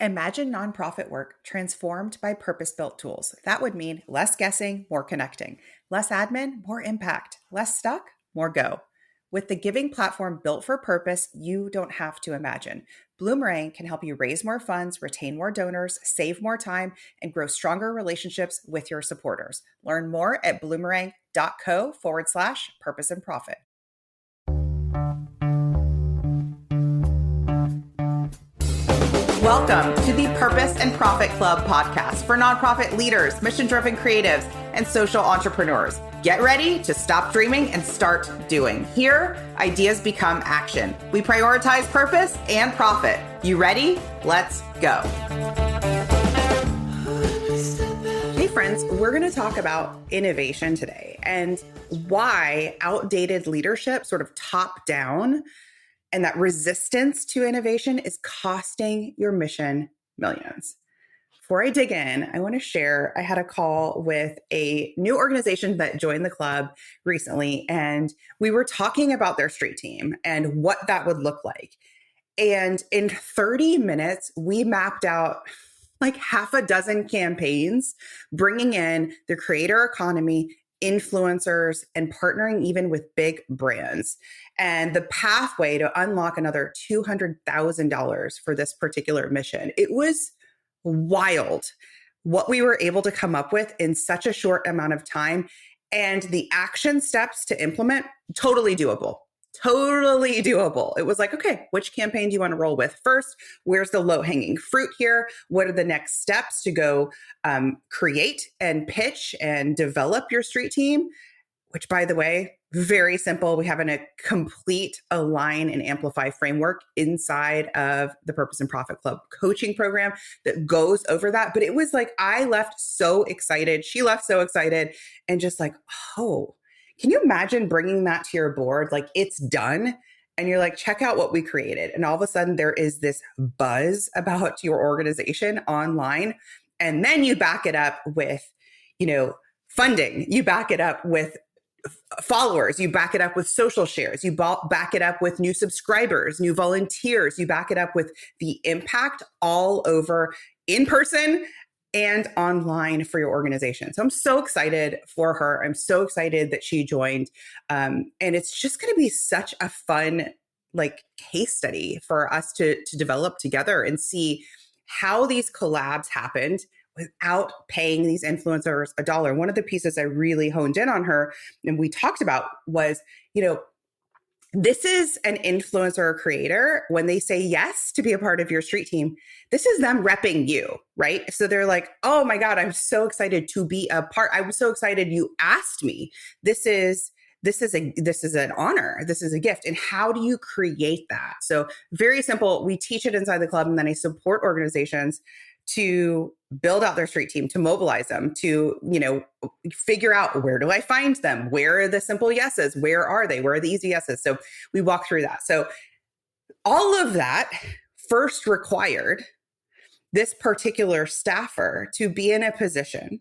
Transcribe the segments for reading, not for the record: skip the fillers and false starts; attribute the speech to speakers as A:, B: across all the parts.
A: Imagine nonprofit work transformed by purpose-built tools. That would mean less guessing, more connecting, less admin, more impact, less stuck, more go. With the giving platform built for purpose, you don't have to imagine. Bloomerang can help you raise more funds, retain more donors, save more time, and grow stronger relationships with your supporters. Learn more at bloomerang.co/purpose and profit. Welcome to the Purpose and Profit Club podcast for nonprofit leaders, mission-driven creatives, and social entrepreneurs. Get ready to stop dreaming and start doing. Here, ideas become action. We prioritize purpose and profit. You ready? Let's go. Hey friends, we're going to talk about innovation today and why outdated leadership, sort of top down, and that resistance to innovation is costing your mission millions. Before I dig in, I want to share, I had a call with a new organization that joined the club recently, and we were talking about their street team and what that would look like. And in 30 minutes, we mapped out like half a dozen campaigns, bringing in the creator economy, influencers, and partnering even with big brands, and the pathway to unlock another $200,000 for this particular mission. It was wild what we were able to come up with in such a short amount of time, and the action steps to implement, totally doable. Totally doable. It was like, okay, which campaign do you want to roll with first? Where's the low-hanging fruit here? What are the next steps to go create and pitch and develop your street team? Which, by the way, very simple. We have a complete align and amplify framework inside of the Purpose and Profit Club coaching program that goes over that. But it was like, I left so excited. She left so excited and just like, oh, can you imagine bringing that to your board? Like, it's done. And you're like, check out what we created. And all of a sudden there is this buzz about your organization online. And then you back it up with, funding. You back it up with followers. You back it up with social shares. You back it up with new subscribers, new volunteers. You back it up with the impact all over in person and online for your organization. So I'm so excited for her. I'm so excited that she joined. And it's just going to be such a fun case study for us to develop together and see how these collabs happened without paying these influencers a dollar. One of the pieces I really honed in on her and we talked about was, this is an influencer or creator. When they say yes to be a part of your street team, this is them repping you, right? So they're like, oh my God, I'm so excited to be a part. I'm so excited you asked me. This is an honor. This is a gift. And how do you create that? So very simple. We teach it inside the club, and then I support organizations to build out their street team, to mobilize them, to, figure out, where do I find them? Where are the simple yeses? Where are they? Where are the easy yeses? So we walk through that. So all of that first required this particular staffer to be in a position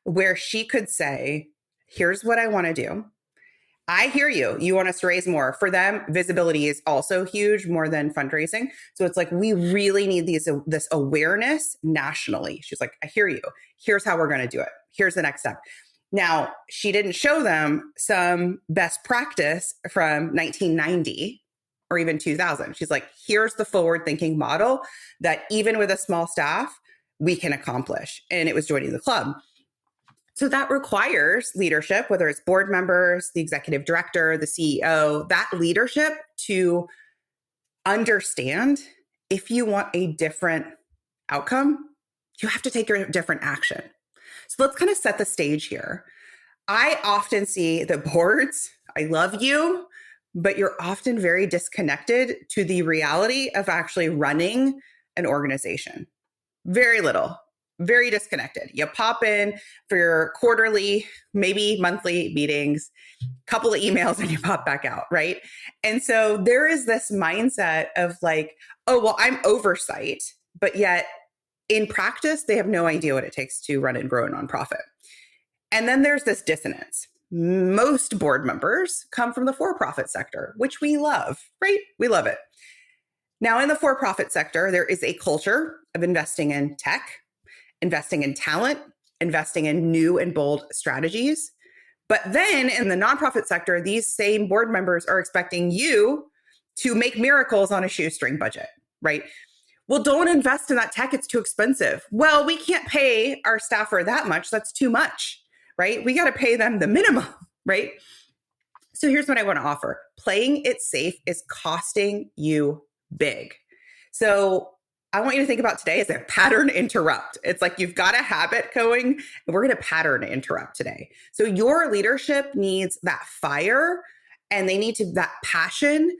A: where she could say, here's what I want to do. I hear you. You want us to raise more. For them, visibility is also huge, more than fundraising. So it's like, we really need this awareness nationally. She's like, I hear you. Here's how we're going to do it. Here's the next step. Now, she didn't show them some best practice from 1990 or even 2000. She's like, here's the forward-thinking model that even with a small staff, we can accomplish. And it was joining the club. So that requires leadership, whether it's board members, the executive director, the CEO, that leadership to understand if you want a different outcome, you have to take a different action. So let's kind of set the stage here. I often see the boards, I love you, but you're often very disconnected to the reality of actually running an organization. Very little. Very disconnected. You pop in for your quarterly, maybe monthly meetings, couple of emails, and you pop back out, right? And so there is this mindset of like, oh, well, I'm oversight, but yet in practice, they have no idea what it takes to run and grow a nonprofit. And then there's this dissonance. Most board members come from the for-profit sector, which we love, right? We love it. Now, in the for-profit sector, there is a culture of investing in tech, investing in talent, investing in new and bold strategies. But then in the nonprofit sector, these same board members are expecting you to make miracles on a shoestring budget, right? Well, don't invest in that tech. It's too expensive. Well, we can't pay our staffer that much. That's too much, right? We got to pay them the minimum, right? So here's what I want to offer. Playing it safe is costing you big. So I want you to think about today as a pattern interrupt. It's like you've got a habit going and we're going to pattern interrupt today. So your leadership needs that fire and they need that passion.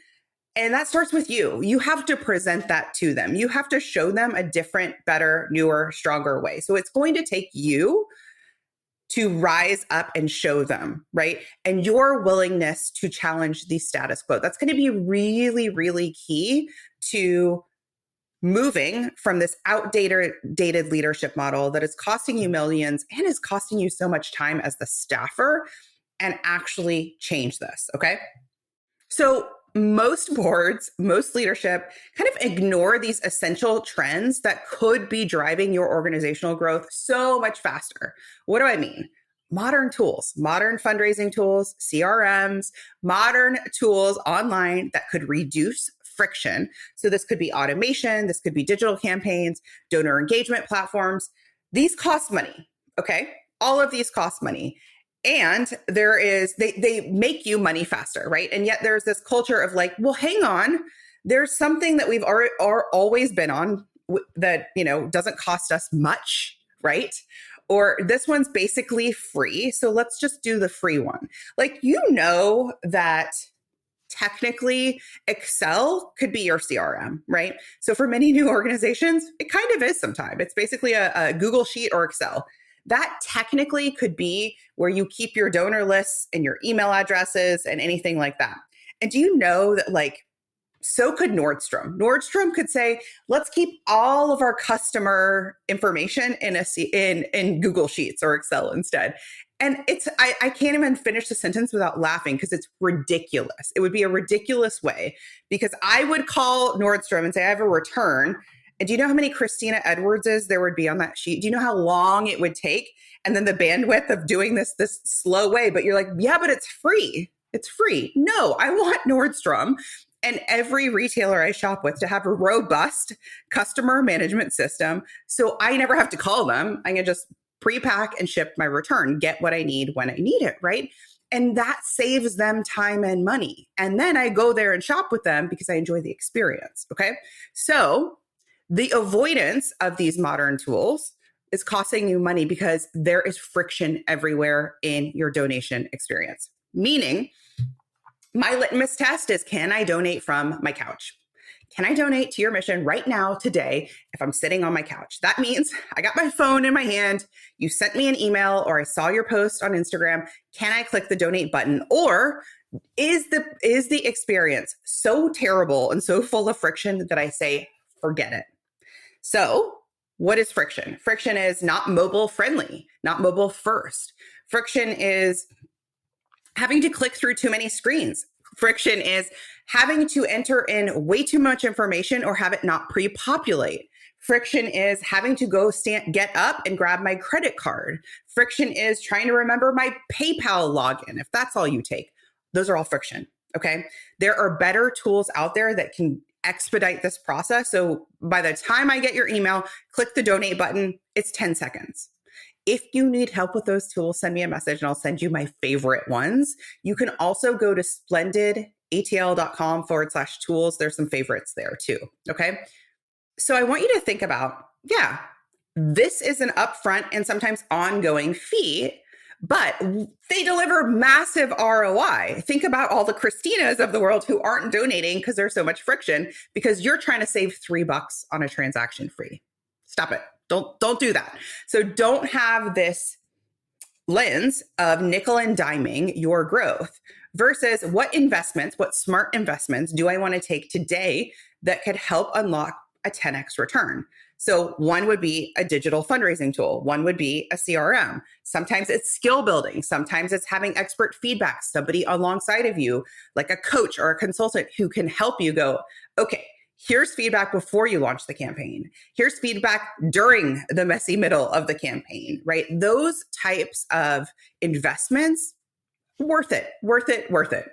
A: And that starts with you. You have to present that to them. You have to show them a different, better, newer, stronger way. So it's going to take you to rise up and show them, right? And your willingness to challenge the status quo. That's going to be really, really key to moving from this outdated leadership model that is costing you millions and is costing you so much time as the staffer and actually change this, okay? So most boards, most leadership kind of ignore these essential trends that could be driving your organizational growth so much faster. What do I mean? Modern tools, modern fundraising tools, CRMs, modern tools online that could reduce friction. So this could be automation, this could be digital campaigns, donor engagement platforms. These cost money, okay? All of these cost money. And they make you money faster, right? And yet there's this culture of like, well, hang on, there's something that we've always been on that, doesn't cost us much, right? Or this one's basically free, so let's just do the free one. Like, that technically Excel could be your CRM, right? So for many new organizations, it kind of is sometimes. It's basically a Google Sheet or Excel. That technically could be where you keep your donor lists and your email addresses and anything like that. And do you know that so could Nordstrom. Nordstrom could say, let's keep all of our customer information in Google Sheets or Excel instead. And I can't even finish the sentence without laughing because it's ridiculous. It would be a ridiculous way because I would call Nordstrom and say, I have a return. And do you know how many Christina Edwardses there would be on that sheet? Do you know how long it would take? And then the bandwidth of doing this slow way, but you're like, yeah, but it's free. It's free. No, I want Nordstrom and every retailer I shop with to have a robust customer management system. So I never have to call them. I can just pre-pack and ship my return, get what I need when I need it, right? And that saves them time and money. And then I go there and shop with them because I enjoy the experience, okay? So the avoidance of these modern tools is costing you money because there is friction everywhere in your donation experience. Meaning, my litmus test is, can I donate from my couch? Can I donate to your mission right now, today, if I'm sitting on my couch? That means I got my phone in my hand, you sent me an email, or I saw your post on Instagram. Can I click the donate button? Or is the experience so terrible and so full of friction that I say, forget it? So what is friction? Friction is not mobile friendly, not mobile first. Friction is having to click through too many screens. Friction is having to enter in way too much information or have it not pre-populate. Friction is having to go get up and grab my credit card. Friction is trying to remember my PayPal login, if that's all you take. Those are all friction, okay? There are better tools out there that can expedite this process. So by the time I get your email, click the donate button, it's 10 seconds. If you need help with those tools, send me a message and I'll send you my favorite ones. You can also go to splendidatl.com/tools. There's some favorites there too. Okay. So I want you to think about, this is an upfront and sometimes ongoing fee, but they deliver massive ROI. Think about all the Christinas of the world who aren't donating because there's so much friction because you're trying to save $3 on a transaction fee. Stop it. Don't do that. So don't have this lens of nickel and diming your growth versus what smart investments do I want to take today that could help unlock a 10x return? So one would be a digital fundraising tool. One would be a CRM. Sometimes it's skill building. Sometimes it's having expert feedback, somebody alongside of you, like a coach or a consultant who can help you go, okay, Here's feedback before you launch the campaign. Here's feedback during the messy middle of the campaign, right? Those types of investments, worth it, worth it, worth it.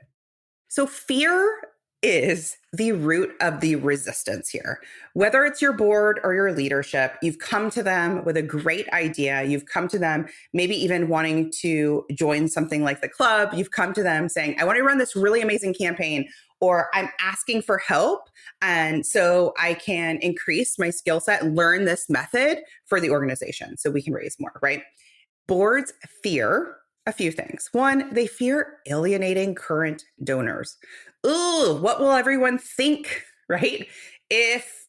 A: So fear is the root of the resistance here. Whether it's your board or your leadership, you've come to them with a great idea. You've come to them maybe even wanting to join something like the club. You've come to them saying, I want to run this really amazing campaign, or I'm asking for help. And so I can increase my skill set and learn this method for the organization so we can raise more, right? Boards fear a few things. One, they fear alienating current donors. Ooh, what will everyone think, right? If,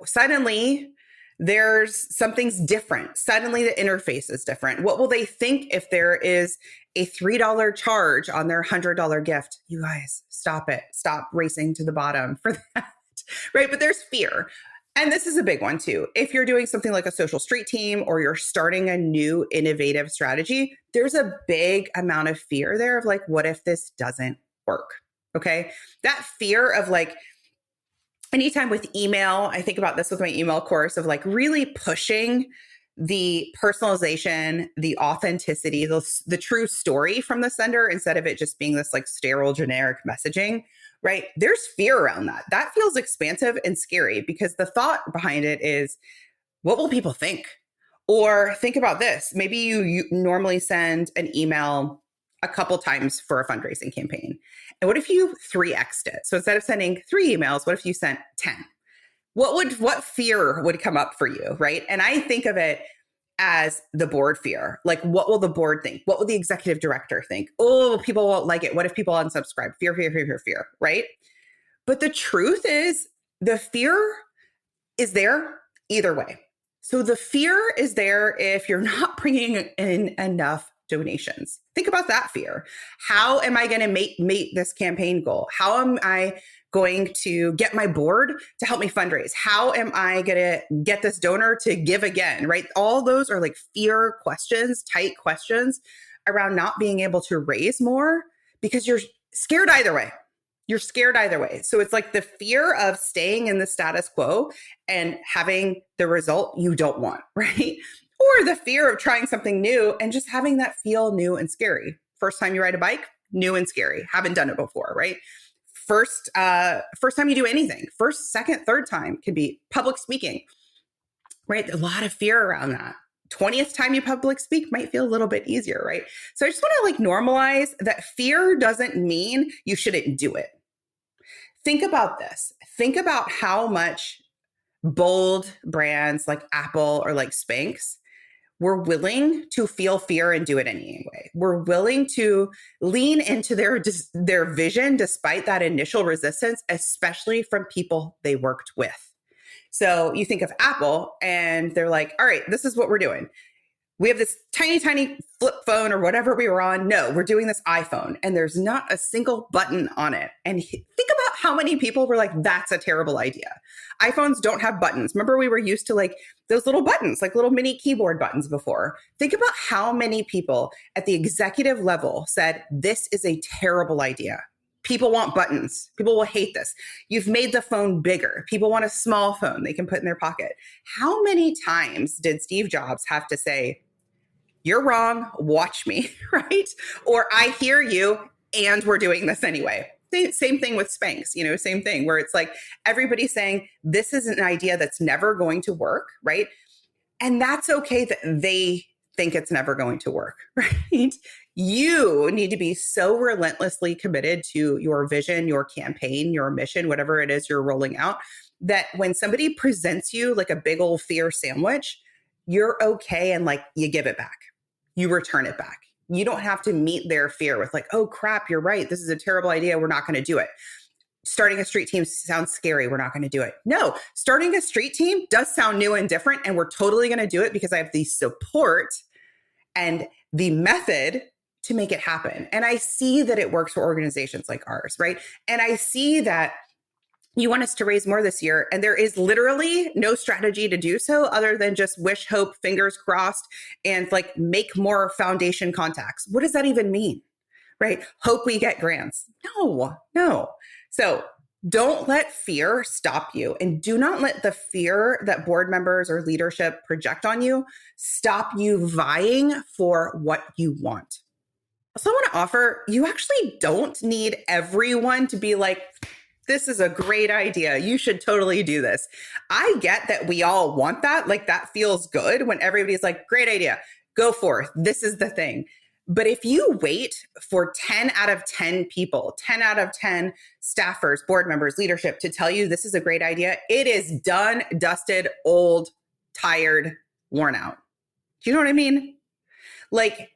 A: suddenly there's something's different. Suddenly the interface is different. What will they think if there is a $3 charge on their $100 gift? You guys, stop it. Stop racing to the bottom for that, right? But there's fear. And this is a big one too. If you're doing something like a social street team or you're starting a new innovative strategy, there's a big amount of fear there of like, what if this doesn't work? Okay. That fear of like, anytime with email, I think about this with my email course of like really pushing the personalization, the authenticity, the true story from the sender instead of it just being this like sterile generic messaging, right? There's fear around that. That feels expansive and scary because the thought behind it is, what will people think? Or think about this. Maybe you normally send an email a couple times for a fundraising campaign. And what if you 3x'd it? So instead of sending 3 emails, what if you sent 10? What fear would come up for you, right? And I think of it as the board fear. Like, what will the board think? What will the executive director think? Oh, people won't like it. What if people unsubscribe? Fear, fear, fear, fear, fear, right? But the truth is, the fear is there either way. So the fear is there if you're not bringing in enough donations. Think about that fear. How am I going to meet this campaign goal? How am I going to get my board to help me fundraise? How am I going to get this donor to give again, right? All those are like fear questions, tight questions around not being able to raise more because you're scared either way. You're scared either way. So it's like the fear of staying in the status quo and having the result you don't want, right? Or the fear of trying something new and just having that feel new and scary. First time you ride a bike, new and scary. Haven't done it before, right? First time you do anything. First, second, third time can be public speaking, right? A lot of fear around that. 20th time you public speak might feel a little bit easier, right? So I just want to like normalize that fear doesn't mean you shouldn't do it. Think about this. Think about how much bold brands like Apple or like Spanx were willing to feel fear and do it anyway. We're willing to lean into their vision despite that initial resistance, especially from people they worked with. So you think of Apple and they're like, all right, this is what we're doing. We have this tiny, tiny flip phone or whatever we were on. No, we're doing this iPhone and there's not a single button on it. And think about how many people were like, that's a terrible idea. iPhones don't have buttons. Remember, we were used to like those little buttons, like little mini keyboard buttons before. Think about how many people at the executive level said, this is a terrible idea. People want buttons. People will hate this. You've made the phone bigger. People want a small phone they can put in their pocket. How many times did Steve Jobs have to say, you're wrong, watch me, right? Or I hear you and we're doing this anyway. Same thing with Spanx, same thing where it's like everybody's saying this is an idea that's never going to work, right? And that's okay that they think it's never going to work, right? You need to be so relentlessly committed to your vision, your campaign, your mission, whatever it is you're rolling out, that when somebody presents you like a big old fear sandwich, you're okay and like you give it back. You return it back. You don't have to meet their fear with like, oh crap, you're right. This is a terrible idea. We're not going to do it. Starting a street team sounds scary. We're not going to do it. No, starting a street team does sound new and different. And we're totally going to do it because I have the support and the method to make it happen. And I see that it works for organizations like ours, right? And I see that you want us to raise more this year. And there is literally no strategy to do so other than just wish, hope, fingers crossed, and like make more foundation contacts. What does that even mean? Right? Hope we get grants. No. So Don't let fear stop you, and do not let the fear that board members or leadership project on you stop you vying for what you want. So I want to offer, you actually don't need everyone to be like, this is a great idea. You should totally do this. I get that we all want that. Like, that feels good when everybody's like, great idea, go forth. This is the thing. But if you wait for 10 out of 10 people, 10 out of 10 staffers, board members, leadership to tell you this is a great idea, it is done, dusted, old, tired, worn out. Do you know what I mean? Like,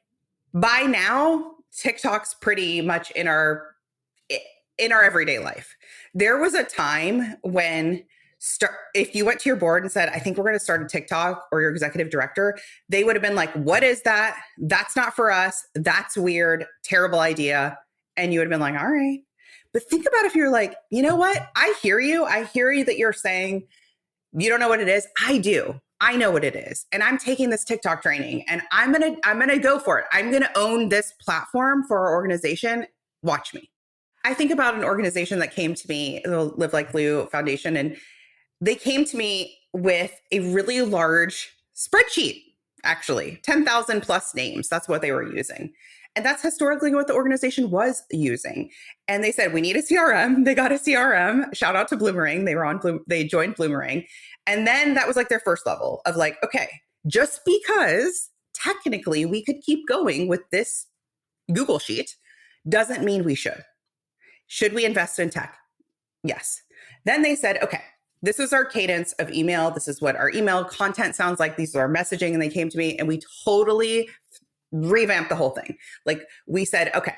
A: by now, TikTok's pretty much in our everyday life. There was a time when if you went to your board and said, I think we're going to start a TikTok, or your executive director, they would have been like, what is that? That's not for us. That's weird. Terrible idea. And you would have been like, all right. But think about if you're like, you know what? I hear you. I hear you that you're saying you don't know what it is. I do. I know what it is. And I'm taking this TikTok training, and I'm going to go for it. I'm going to own this platform for our organization. Watch me. I think about an organization that came to me, the Live Like Lou Foundation, and they came to me with a really large spreadsheet, actually, 10,000 plus names. That's what they were using. And that's historically what the organization was using. And they said, we need a CRM. They got a CRM. Shout out to Bloomerang. They joined Bloomerang. And then that was like their first level of like, okay, just because technically we could keep going with this Google sheet doesn't mean we should. Should we invest in tech? Yes. Then they said, okay, this is our cadence of email. This is what our email content sounds like. These are our messaging. And they came to me and we totally revamped the whole thing. Like, we said, okay,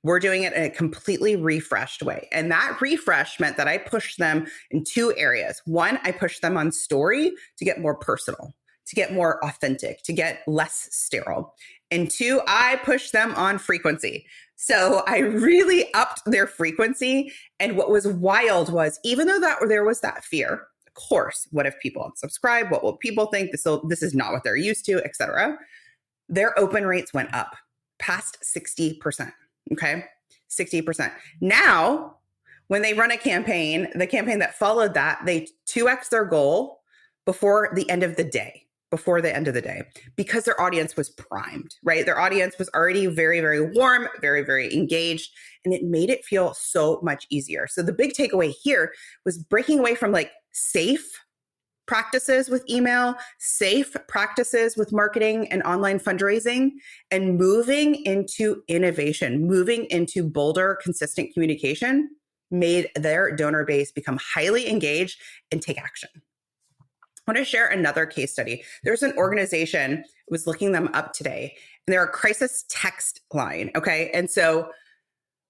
A: we're doing it in a completely refreshed way. And that refresh meant that I pushed them in two areas. One, I pushed them on story to get more personal, to get more authentic, to get less sterile. And two, I pushed them on frequency. So I really upped their frequency. And what was wild was, even though there was that fear, of course, what if people unsubscribe? What will people think? This is not what they're used to, et cetera. Their open rates went up past 60%. Okay, 60%. Now, when they run a campaign, the campaign that followed that, they 2x their goal before the end of the day. Because their audience was primed, right? Their audience was already very, very warm, very, very engaged, and it made it feel so much easier. So the big takeaway here was breaking away from like safe practices with email, safe practices with marketing and online fundraising, and moving into innovation, moving into bolder, consistent communication, made their donor base become highly engaged and take action. I want to share another case study. There's an organization, I was looking them up today, and they're a crisis text line. Okay. And so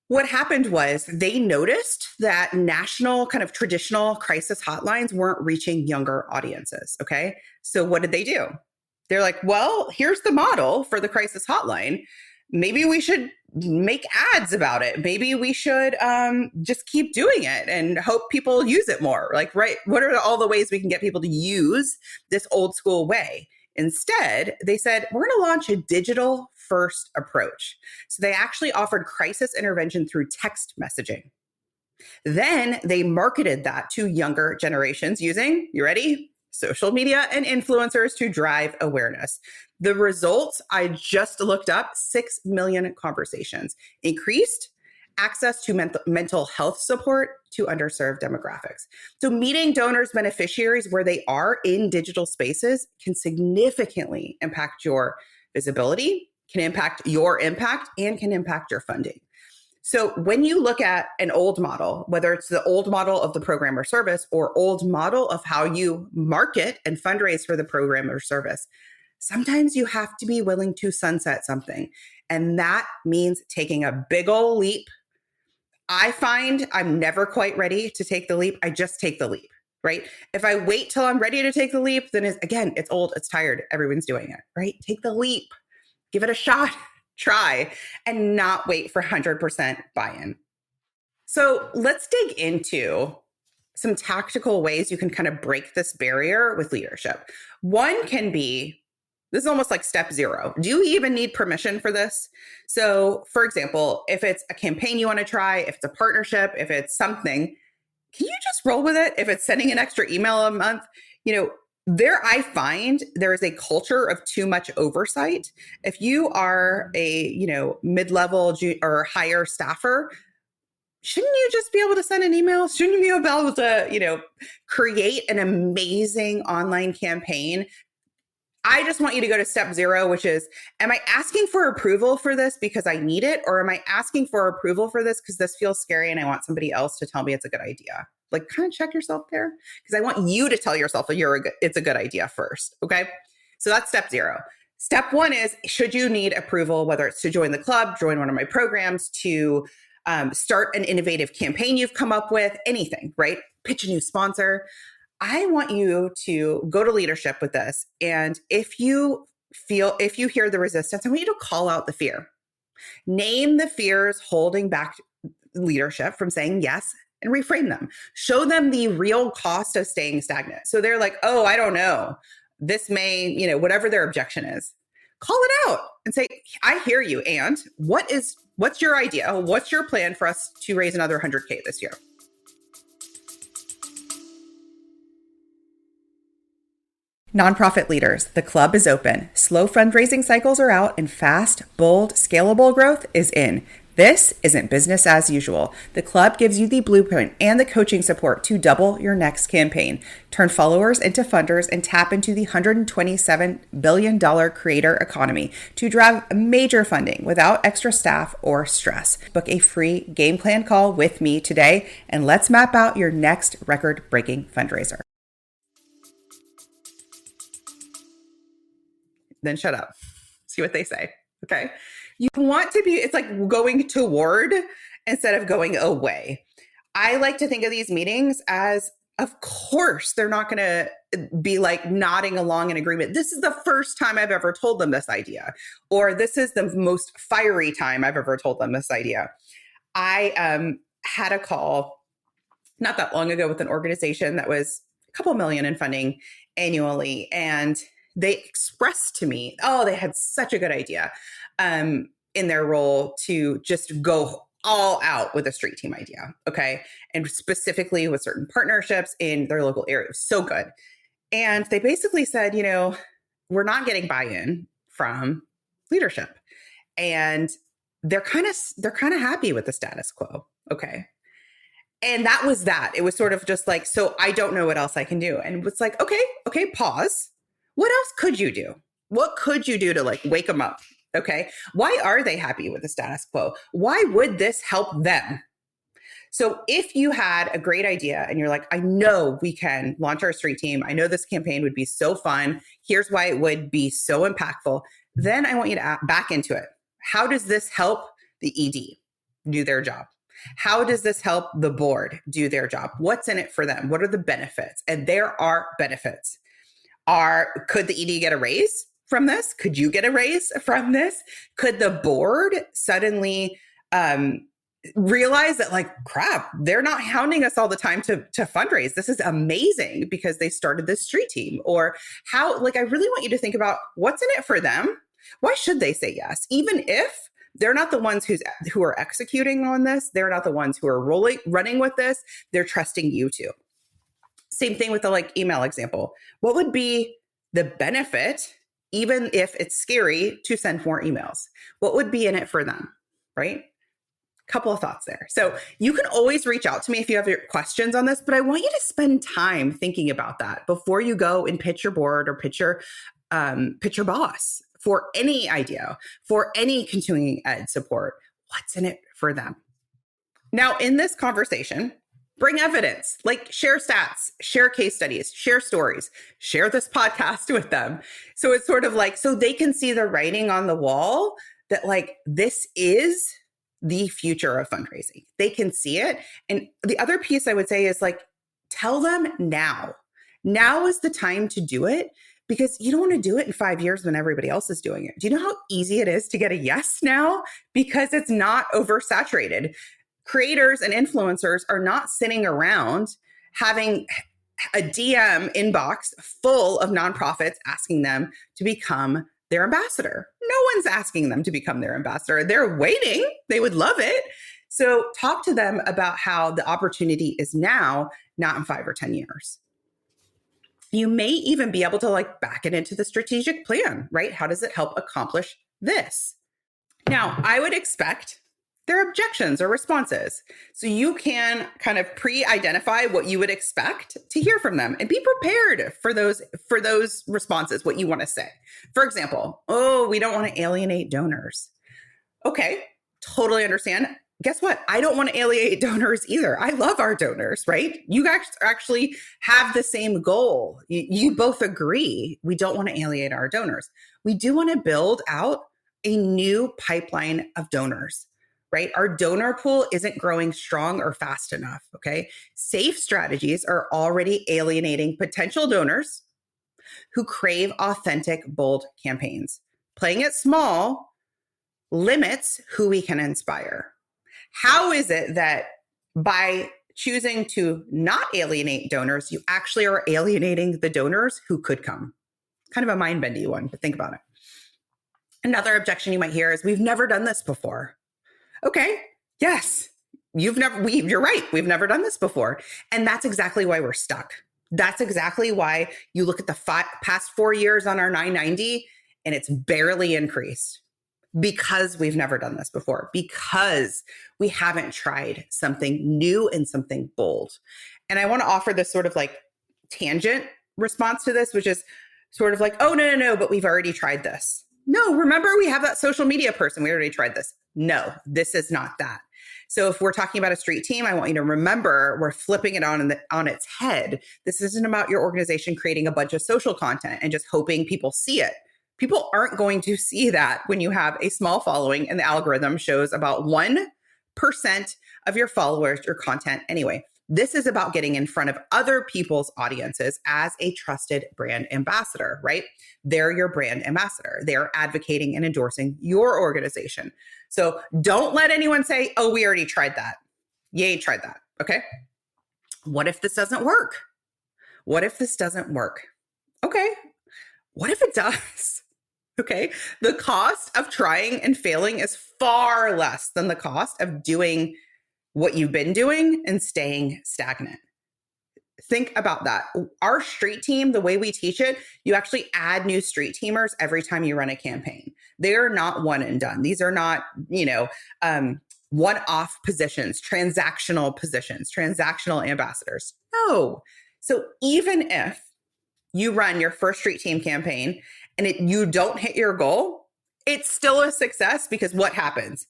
A: what happened was they noticed that national kind of traditional crisis hotlines weren't reaching younger audiences. Okay. So what did they do? They're like, well, here's the model for the crisis hotline. Maybe we should make ads about it. Maybe we should just keep doing it and hope people use it more. Like, right, what are all the ways we can get people to use this old school way? Instead, they said, we're going to launch a digital first approach. So they actually offered crisis intervention through text messaging. Then they marketed that to younger generations using, you ready? Social media and influencers to drive awareness. The results, I just looked up, 6 million conversations, increased access to mental health support to underserved demographics. So meeting donors, beneficiaries where they are in digital spaces can significantly impact your visibility, can impact your impact, and can impact your funding. So when you look at an old model, whether it's the old model of the program or service or old model of how you market and fundraise for the program or service, sometimes you have to be willing to sunset something. And that means taking a big old leap. I find I'm never quite ready to take the leap. I just take the leap, right? If I wait till I'm ready to take the leap, then it's old, it's tired. Everyone's doing it, right? Take the leap, give it a shot. Try and not wait for 100% buy-in. So let's dig into some tactical ways you can kind of break this barrier with leadership. One can be, this is almost like step 0. Do you even need permission for this? So for example, if it's a campaign you want to try, if it's a partnership, if it's something, can you just roll with it? If it's sending an extra email a month, I find there is a culture of too much oversight. If you are a, mid-level or higher staffer, shouldn't you just be able to send an email? Shouldn't you be able to, create an amazing online campaign? I just want you to go to step 0, which is, am I asking for approval for this because I need it? Or am I asking for approval for this because this feels scary and I want somebody else to tell me it's a good idea? Like, kind of check yourself there, because I want you to tell yourself it's a good idea first. Okay. So that's step 0. Step 1 is, should you need approval, whether it's to join the club, join one of my programs, to start an innovative campaign you've come up with, anything, right? Pitch a new sponsor. I want you to go to leadership with this. And if you hear the resistance, I want you to call out the fear. Name the fears holding back leadership from saying yes, and reframe them. Show them the real cost of staying stagnant. So they're like, oh, I don't know. This may, whatever their objection is, call it out and say, I hear you. And what's your idea? What's your plan for us to raise another 100K this year? Nonprofit leaders, the club is open. Slow fundraising cycles are out and fast, bold, scalable growth is in. This isn't business as usual. The club gives you the blueprint and the coaching support to double your next campaign, turn followers into funders, and tap into the $127 billion creator economy to drive major funding without extra staff or stress. Book a free game plan call with me today, and let's map out your next record-breaking fundraiser. Then shut up. See what they say. Okay. You want to be, it's like going toward instead of going away. I like to think of these meetings as, of course, they're not going to be like nodding along in agreement. This is the first time I've ever told them this idea, or this is the most fiery time I've ever told them this idea. I had a call not that long ago with an organization that was a couple million in funding annually, and they expressed to me, they had such a good idea in their role to just go all out with a street team idea. Okay. And specifically with certain partnerships in their local area. It was so good. And they basically said, we're not getting buy-in from leadership. And they're kind of happy with the status quo. Okay. And that was that. It was sort of just like, so I don't know what else I can do. And it's like, okay, pause. What else could you do? What could you do to like wake them up? Okay. Why are they happy with the status quo? Why would this help them? So if you had a great idea and you're like, I know we can launch our street team. I know this campaign would be so fun. Here's why it would be so impactful. Then I want you to back into it. How does this help the ED do their job? How does this help the board do their job? What's in it for them? What are the benefits? And there are benefits. Could the ED get a raise from this? Could you get a raise from this? Could the board suddenly realize that, like, crap, they're not hounding us all the time to fundraise. This is amazing because they started this street team. Or I really want you to think about what's in it for them. Why should they say yes? Even if they're not the ones who are executing on this, they're not the ones who are running with this, they're trusting you to. Same thing with the email example. What would be the benefit, even if it's scary, to send more emails? What would be in it for them, right? Couple of thoughts there. So you can always reach out to me if you have your questions on this, but I want you to spend time thinking about that before you go and pitch your board or pitch your boss for any idea, for any continuing ed support. What's in it for them? Now, in this conversation, bring evidence, share stats, share case studies, share stories, share this podcast with them. So it's sort of so they can see the writing on the wall that this is the future of fundraising. They can see it. And the other piece I would say is tell them now. Now is the time to do it, because you don't want to do it in 5 years when everybody else is doing it. Do you know how easy it is to get a yes now? Because it's not oversaturated. Creators and influencers are not sitting around having a DM inbox full of nonprofits asking them to become their ambassador. No one's asking them to become their ambassador. They're waiting. They would love it. So talk to them about how the opportunity is now, not in 5 or 10 years. You may even be able to like back it into the strategic plan, right? How does it help accomplish this? Now, I would expect their objections or responses. So you can kind of pre-identify what you would expect to hear from them and be prepared for those responses, what you want to say. For example, oh, we don't want to alienate donors. Okay, totally understand. Guess what? I don't want to alienate donors either. I love our donors, right? You guys actually have the same goal. You both agree we don't want to alienate our donors. We do want to build out a new pipeline of donors, right? Our donor pool isn't growing strong or fast enough, okay? Safe strategies are already alienating potential donors who crave authentic, bold campaigns. Playing it small limits who we can inspire. How is it that by choosing to not alienate donors, you actually are alienating the donors who could come? Kind of a mind-bendy one, but think about it. Another objection you might hear is, we've never done this before. Okay, yes, you're right. We've never done this before. And that's exactly why we're stuck. That's exactly why you look at the past 4 years on our 990 and it's barely increased. Because we've never done this before, because we haven't tried something new and something bold. And I want to offer this sort of like tangent response to this, which is sort of like, oh, no, but we've already tried this. No, remember we have that social media person. We already tried this. No, this is not that. So if we're talking about a street team, I want you to remember we're flipping it on its head. This isn't about your organization creating a bunch of social content and just hoping people see it. People aren't going to see that when you have a small following and the algorithm shows about 1% of your followers your content anyway. This is about getting in front of other people's audiences as a trusted brand ambassador, right? They're your brand ambassador. They're advocating and endorsing your organization. So don't let anyone say, oh, we already tried that. You ain't tried that, okay? What if this doesn't work? What if this doesn't work? Okay, what if it does? Okay, the cost of trying and failing is far less than the cost of doing what you've been doing and staying stagnant. Think about that. Our street team, the way we teach it, you actually add new street teamers every time you run a campaign. They're not one and done. These are not, one-off positions, transactional ambassadors. No. So even if you run your first street team campaign and you don't hit your goal, it's still a success, because what happens?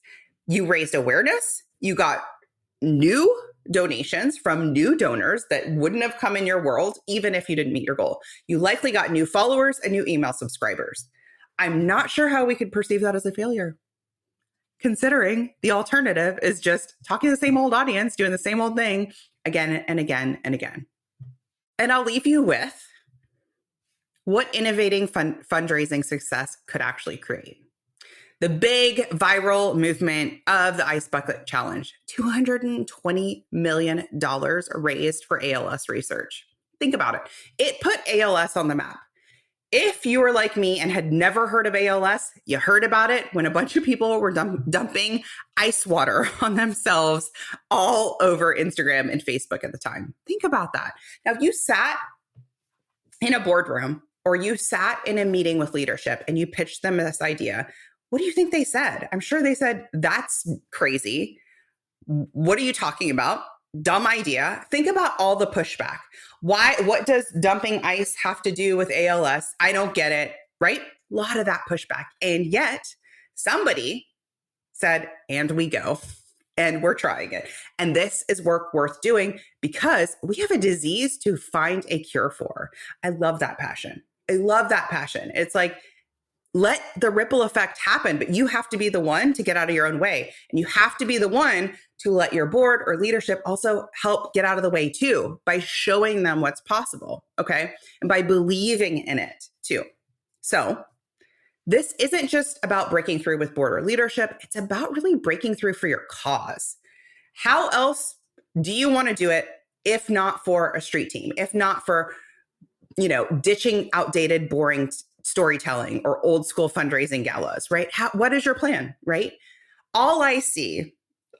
A: You raised awareness, you got new donations from new donors that wouldn't have come in your world even if you didn't meet your goal. You likely got new followers and new email subscribers. I'm not sure how we could perceive that as a failure, considering the alternative is just talking to the same old audience, doing the same old thing again and again and again. And I'll leave you with what innovating fundraising success could actually create. The big viral movement of the Ice Bucket Challenge, $220 million raised for ALS research. Think about it. It put ALS on the map. If you were like me and had never heard of ALS, you heard about it when a bunch of people were dumping ice water on themselves all over Instagram and Facebook at the time. Think about that. Now, if you sat in a boardroom or you sat in a meeting with leadership and you pitched them this idea, what do you think they said? I'm sure they said, that's crazy. What are you talking about? Dumb idea. Think about all the pushback. Why? What does dumping ice have to do with ALS? I don't get it, right? A lot of that pushback. And yet somebody said, and we go, and we're trying it. And this is work worth doing because we have a disease to find a cure for. I love that passion. It's like, let the ripple effect happen, but you have to be the one to get out of your own way. And you have to be the one to let your board or leadership also help get out of the way too, by showing them what's possible, okay? And by believing in it too. So this isn't just about breaking through with board or leadership. It's about really breaking through for your cause. How else do you want to do it if not for a street team, if not for, ditching outdated, boring storytelling or old school fundraising galas, right? What is your plan, right? All I see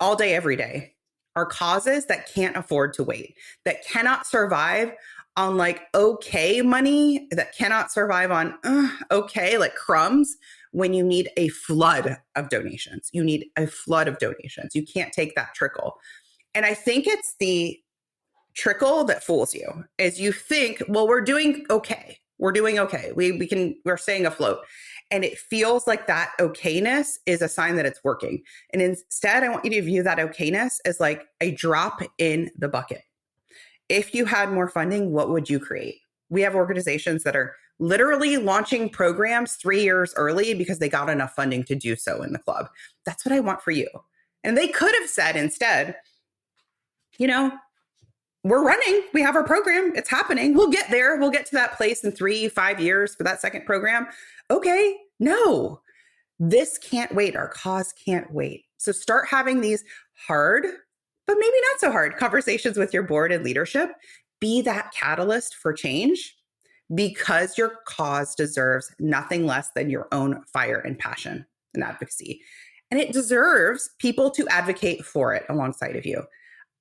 A: all day, every day are causes that can't afford to wait, that cannot survive on like okay money, that cannot survive on okay, like crumbs, when you need a flood of donations. You need a flood of donations. You can't take that trickle. And I think it's the trickle that fools you, is you think, well, we're doing okay. We're doing okay. We're staying afloat. And it feels like that okayness is a sign that it's working. And instead, I want you to view that okayness as like a drop in the bucket. If you had more funding, what would you create? We have organizations that are literally launching programs 3 years early because they got enough funding to do so in the club. That's what I want for you. And they could have said instead, we're running. We have our program. It's happening. We'll get there. We'll get to that place in 3-5 years for that second program. Okay. No, this can't wait. Our cause can't wait. So start having these hard, but maybe not so hard conversations with your board and leadership. Be that catalyst for change, because your cause deserves nothing less than your own fire and passion and advocacy. And it deserves people to advocate for it alongside of you.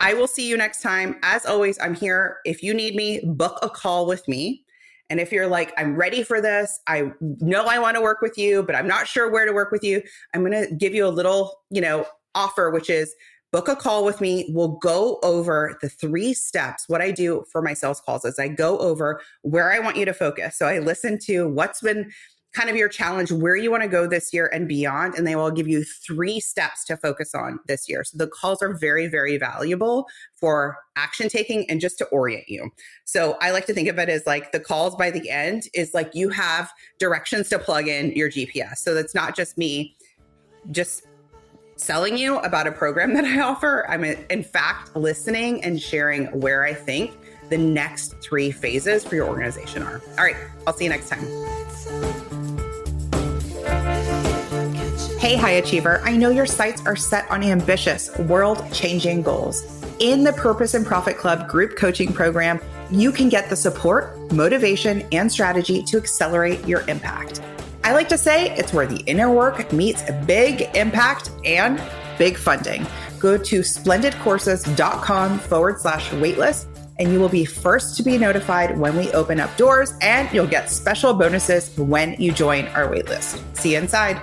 A: I will see you next time. As always, I'm here. If you need me, book a call with me. And if you're like, I'm ready for this, I know I want to work with you, but I'm not sure where to work with you, I'm going to give you a little, offer, which is book a call with me. We'll go over the 3 steps. What I do for my sales calls is I go over where I want you to focus. So I listen to what's been kind of your challenge, where you want to go this year and beyond. And they will give you 3 steps to focus on this year. So the calls are very, very valuable for action taking and just to orient you. So I like to think of it as like the calls by the end is like you have directions to plug in your GPS. So that's not just me just selling you about a program that I offer. I'm in fact listening and sharing where I think the next 3 phases for your organization are. All right, I'll see you next time. Hey, high achiever. I know your sights are set on ambitious, world-changing goals. In the Purpose and Profit Club group coaching program, you can get the support, motivation, and strategy to accelerate your impact. I like to say it's where the inner work meets a big impact and big funding. Go to splendidcourses.com/waitlist and you will be first to be notified when we open up doors, and you'll get special bonuses when you join our waitlist. See you inside.